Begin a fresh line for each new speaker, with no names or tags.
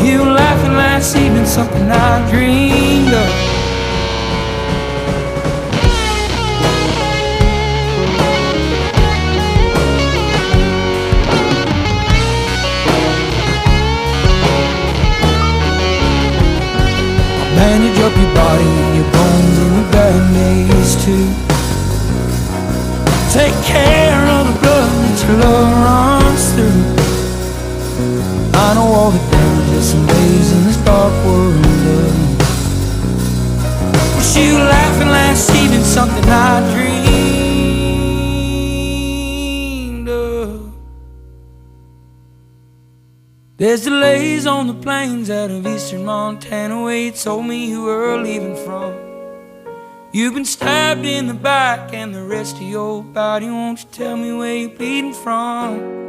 You laughing last evening, something I dreamed of. Bandage up your body and your bones and the band-aids too. Take care of the blood that your love runs through. I know all the dangers and ways in this dark world of you. Was you laughing last evening, something I dreamed of? There's delays on the plains out of eastern Montana where you told me you were leaving from. You've been stabbed in the back and the rest of your body. Won't you tell me where you're bleeding from?